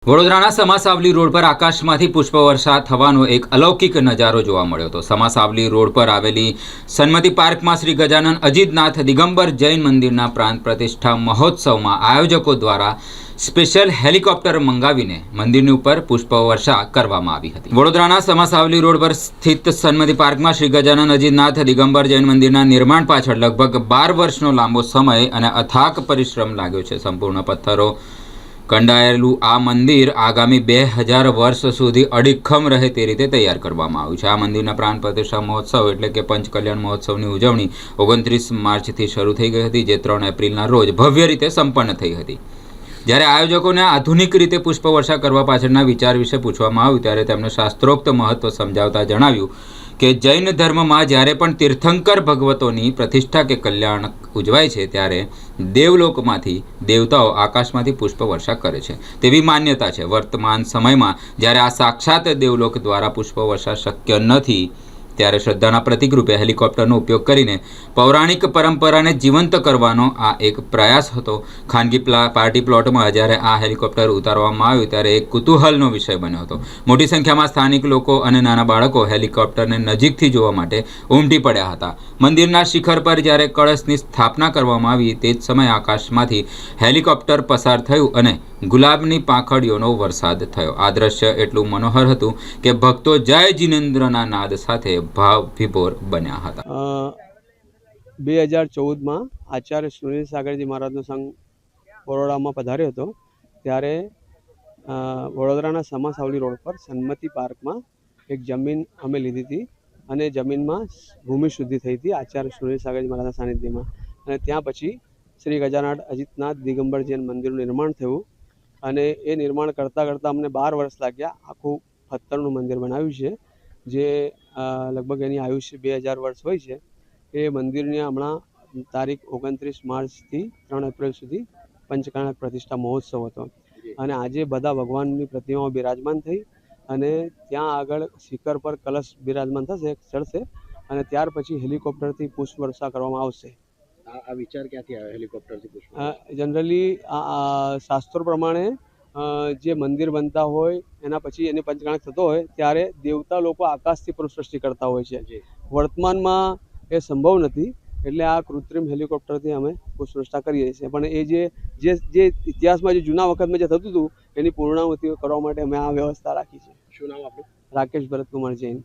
વડોદરાના સમાસાવલી રોડ પર આકાશમાંથી પુષ્પવર્ષા થવાનો એક અલૌકિક નજારો જોવા મળ્યો હતો। સમાસાવલી રોડ પર આવેલી સન્મતિ પાર્કમાં શ્રી ગજાનન અજીતનાથ દિગંબર જૈન મંદિરના પ્રાણ પ્રતિષ્ઠા મહોત્સવમાં આયોજકો દ્વારા સ્પેશિયલ હેલિકોપ્ટર મંગાવીને મંદિરની ઉપર પુષ્પવર્ષા કરવામાં આવી હતી। વડોદરાના સમાસાવલી રોડ પર સ્થિત સન્મતિ પાર્કમાં શ્રી ગજાનન અજીતનાથ દિગંબર જૈન મંદિરના નિર્માણ પાછળ લગભગ 12 વર્ષનો લાંબો સમય અને અથાક પરિશ્રમ લાગ્યો છે। સંપૂર્ણ પથ્થરો કંડાયેલું આ મંદિર આગામી 2000 વર્ષ સુધી અડીખમ રહે તે રીતે તૈયાર કરવામાં આવ્યું છે। આ મંદિરના પ્રાણ પ્રતિષ્ઠા મહોત્સવ એટલે કે પંચકલ્યાણ મહોત્સવની ઉજવણી 29 માર્ચથી શરૂ થઈ ગઈ હતી, જે 3 એપ્રિલના રોજ ભવ્ય રીતે સંપન્ન થઈ હતી। જ્યારે આયોજકોને આધુનિક રીતે પુષ્પવર્ષા કરવા પાછળના વિચાર વિશે પૂછવામાં આવ્યું ત્યારે તેમણે શાસ્ત્રોક્ત મહત્વ સમજાવતા જણાવ્યું કે જૈન ધર્મમાં જ્યારે પણ તીર્થંકર ભગવતોની પ્રતિષ્ઠા કે કલ્યાણ ઉજવાય છે ત્યારે દેવલોકમાંથી દેવતાઓ આકાશમાંથી પુષ્પવર્ષા કરે છે તેવી માન્યતા છે। વર્તમાન સમયમાં જ્યારે આ સાક્ષાત દેવલોક દ્વારા પુષ્પવર્ષા શક્ય નથી ત્યારે શ્રદ્ધાના પ્રતીક રૂપે હેલિકોપ્ટરનો ઉપયોગ કરીને પૌરાણિક પરંપરાને જીવંત કરવાનો આ એક પ્રયાસ હતો। ખાનગી પાર્ટી પ્લોટમાં જ્યારે આ હેલિકોપ્ટર ઉતારવામાં આવ્યું ત્યારે એક કુતૂહલનો વિષય બન્યો હતો। મોટી સંખ્યામાં સ્થાનિક લોકો અને નાના બાળકો હેલિકોપ્ટરને નજીકથી જોવા માટે ઉમટી પડ્યા હતા। મંદિરના શિખર પર જ્યારે કળશની સ્થાપના કરવામાં આવી તે જ સમયે આકાશમાંથી હેલિકોપ્ટર પસાર થયું અને ગુલાબની પાંખડીઓનો વરસાદ થયો। આ દ્રશ્ય એટલું મનોહર હતું કે ભક્તો જય જિનેન્દ્રના નાદ સાથે ભાવ વિભોર બન્યા હતા। 2014માં આચાર્ય સુનિલ સાગરજી મહારાજનો સંઘ બરોડામાં પધાર્યો હતો ત્યારે વડોદરાના સમાસાવલી રોડ પર સન્મતિ પાર્કમાં એક જમીન અમે લીધી હતી અને જમીનમાં ભૂમિ શુદ્ધિ થઈ હતી આચાર્ય સુનિલ સાગરજી મહારાજના સાનિધ્યમાં। અને ત્યાં પછી શ્રી ગજાનન અજીતનાથ દિગંબર જૈન મંદિરનું નિર્માણ થયું અને એ નિર્માણ કરતાં અમને 12 વર્ષ લાગ્યા। આખું પથ્થરનું મંદિર બનાવ્યું છે જે લગભગ એની આયુષ્ય 2000 વર્ષ હોય છે। એ મંદિરની હમણાં તારીખ 29 માર્ચથી 3 એપ્રિલ સુધી પંચકલ્યાણ પ્રતિષ્ઠા મહોત્સવ હતો અને આજે બધા ભગવાનની પ્રતિમાઓ બિરાજમાન થઈ અને ત્યાં આગળ શિખર પર કલશ બિરાજમાન થશે, ચડશે અને ત્યાર પછી હેલિકોપ્ટરથી પુષ્પવર્ષા કરવામાં આવશે। આ વિચાર ક્યાંથી આવ્યો હેલિકોપ્ટરથી પુષ્પ? જનરલી શાસ્ત્રો પ્રમાણે જે મંદિર બનતા હોય એના પછી એને પંચકલ્યાણ થતો હોય ત્યારે દેવતા લોકો આકાશથી પુષ્પવૃષ્ટિ કરતા હોય છે। વર્તમાનમાં એ સંભવ નથી એટલે આ કૃત્રિમ હેલિકોપ્ટરથી અમે પુષ્પવૃષ્ટિ કરીએ છીએ, પણ એ જે ઇતિહાસમાં જે જૂના વખતમાં જે થતું હતું એની પૂર્ણાહુતિ કરવા માટે અમે આ વ્યવસ્થા રાખી છે। શું નામ આપણું? રાકેશ ભરતકુમાર જૈન।